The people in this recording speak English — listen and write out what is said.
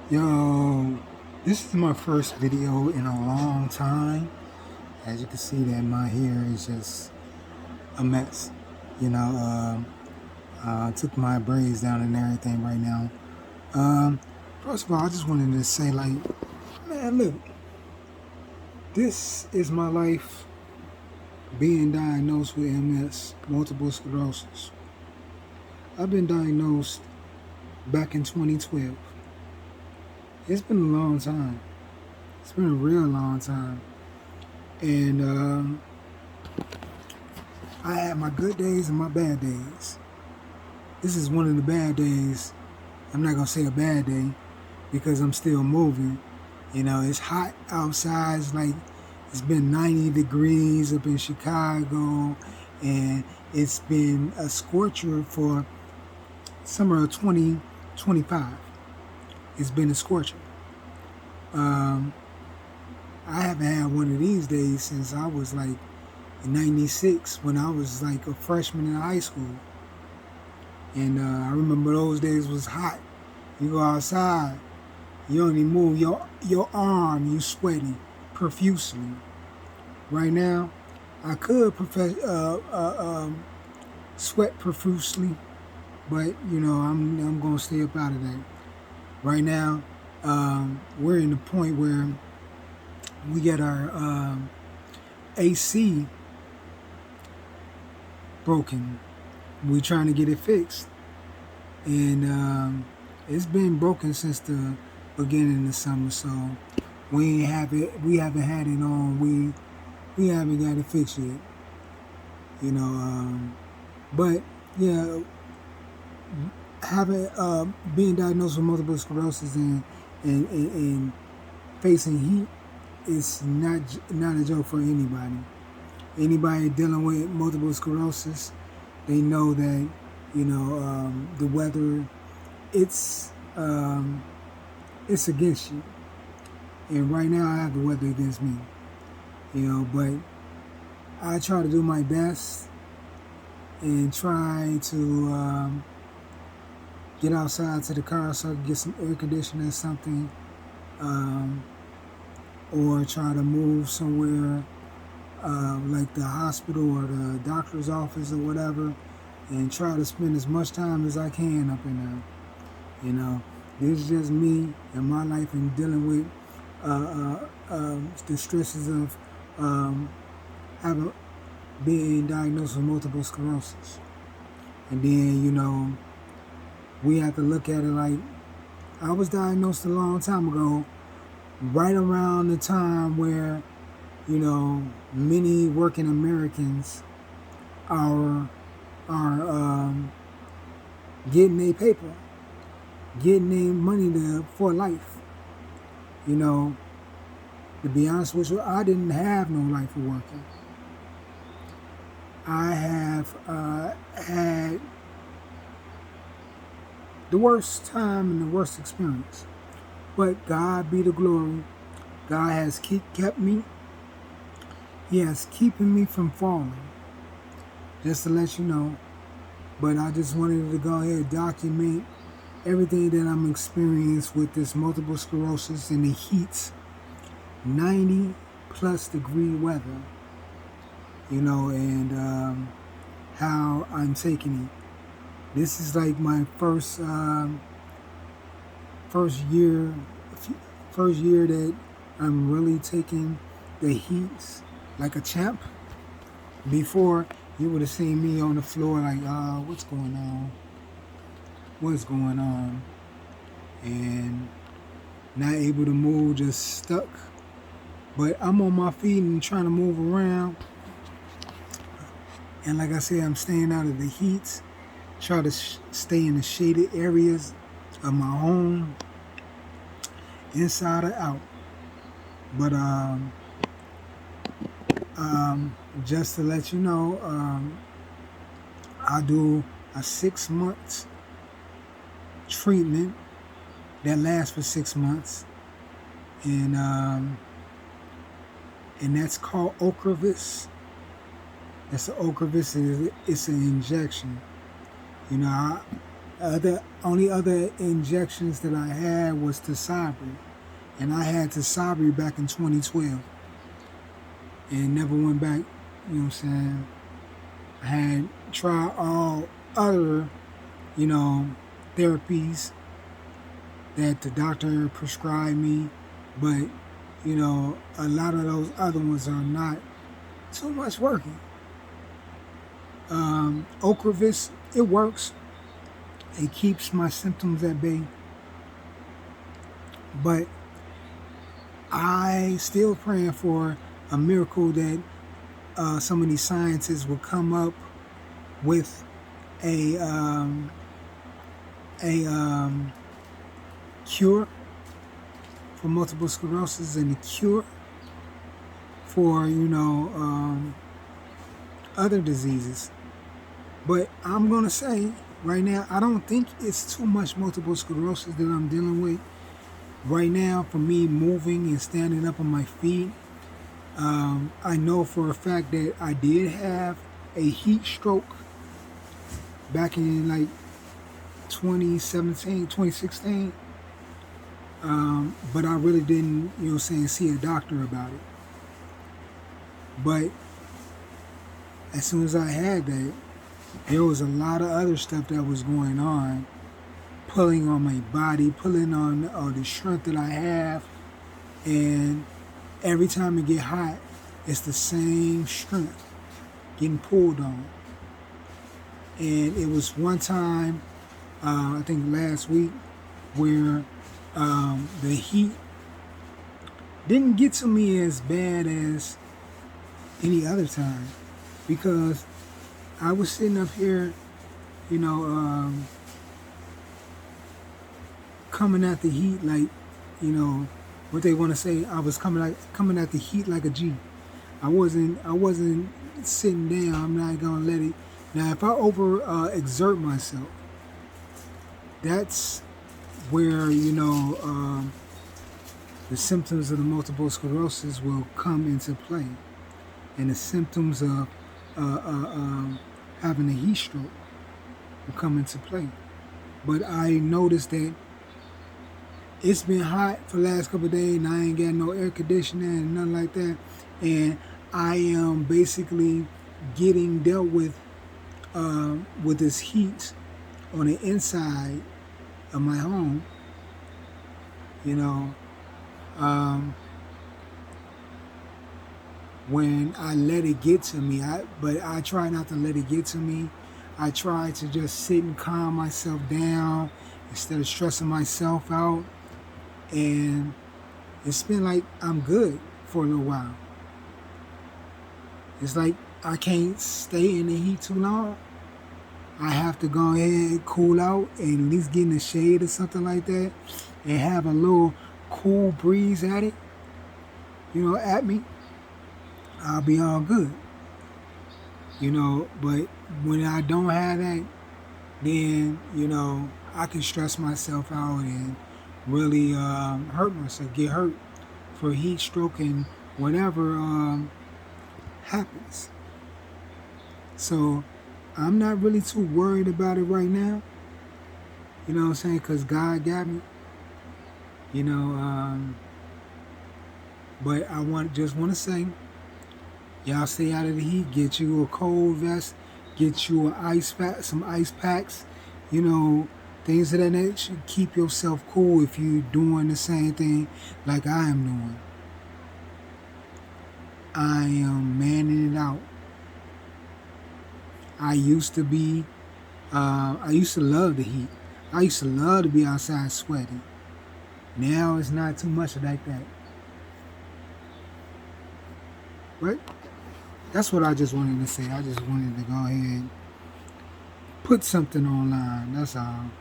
Yo, this is my first video in a long time. As you can see that my hair is just a mess. You know, took my braids down and everything right now. Um, First of all, I just wanted to say man, look, this is my life being diagnosed with MS, multiple sclerosis. I've been diagnosed back in 2012. It's been a long time. It's been a real long time. And I had my good days and my bad days. This is one of the bad days. I'm not gonna say a bad day because I'm still moving. You know, it's hot outside. It's been 90 degrees up in Chicago, and it's been a scorcher for summer of 2025. It's been a scorcher. Um, I haven't had one of these days since I was like in 96 when I was like a freshman in high school. And I remember those days was hot. You go outside, you only move your arm, you sweaty profusely. Right now, I could sweat profusely, but you know I'm gonna stay up out of that. Right now, we're in the point where we get our AC broken. We're trying to get it fixed, and it's been broken since the beginning of the summer. So we haven't had it on. We haven't got it fixed yet. You know, but yeah, having being diagnosed with multiple sclerosis and facing heat is not a joke for anybody. Anybody dealing with multiple sclerosis, they know that the weather it's it's against you. And right now I have the weather against me. But I try to do my best and try to get outside to the car so I can get some air conditioning or something, or try to move somewhere like the hospital or the doctor's office or whatever, and try to spend as much time as I can up in there. This is just me and my life and dealing with the stresses of having being diagnosed with multiple sclerosis. And then, we have to look at it like I was diagnosed a long time ago, right around the time where, many working Americans are getting their paper, getting their money for life. To be honest with you, I didn't have no life of working. I have had the worst time and the worst experience. But God be the glory. God has kept me. He has keeping me from falling. Just to let you know. But I just wanted to go ahead and document everything that I'm experiencing with this multiple sclerosis and the heat, 90 plus degree weather, and how I'm taking it. This is like my first year that I'm really taking the heat like a champ. Before, you would have seen me on the floor like, what's going on? What's going on? And not able to move, just stuck. But I'm on my feet and trying to move around. And like I said, I'm staying out of the heat. Try to stay in the shaded areas of my home, inside or out. But just to let you know, I do a 6 months treatment that lasts for 6 months, and that's called Ocrevus. That's the Ocrevus. It's an injection. The only other injections that I had was Tisabri, and I had Tisabri back in 2012, and never went back. You know what I'm saying? I had tried all other, you know, therapies that the doctor prescribed me, but you know, a lot of those other ones are not too much working. Ocrevus, it works. It keeps my symptoms at bay, but I still praying for a miracle that some of these scientists will come up with a cure for multiple sclerosis and a cure for, you know, other diseases. But I'm gonna say right now, I don't think it's too much multiple sclerosis that I'm dealing with right now. For me, moving and standing up on my feet, I know for a fact that I did have a heat stroke back in like 2017, 2016. But I really didn't, you know, see a doctor about it. But as soon as I had that, there was a lot of other stuff that was going on, pulling on my body, pulling on the strength that I have. And every time it get hot, it's the same strength getting pulled on. And it was one time, I think last week, where the heat didn't get to me as bad as any other time, because I was sitting up here, you know, coming at the heat like, you know, what they want to say. I was coming at the heat like a G. I wasn't sitting down. I'm not gonna let it. Now, if I exert myself, that's where, you know, the symptoms of the multiple sclerosis will come into play, and the symptoms of having a heat stroke will come into play. But I noticed that it's been hot for the last couple of days, and I ain't got no air conditioning and nothing like that. And I am basically getting dealt with this heat on the inside of my home. You know, when I let it get to me, but I try not to let it get to me. I try to just sit and calm myself down instead of stressing myself out. And it's been like I'm good for a little while. It's like I can't stay in the heat too long. I have to go ahead and cool out and at least get in the shade or something like that and have a little cool breeze at it, you know, at me. I'll be all good. You know, but when I don't have that, then, you know, I can stress myself out and really hurt myself, get hurt for heat stroke and whatever happens. So I'm not really too worried about it right now. You know what I'm saying? Because God got me. You know, but I just want to say, y'all stay out of the heat. Get you a cold vest. Get you some ice packs. You know, things of that nature. Keep yourself cool if you're doing the same thing like I am doing. I am manning it out. I used to love the heat. I used to love to be outside sweating. Now it's not too much like that. But that's what I just wanted to say. I just wanted to go ahead and put something online. That's all.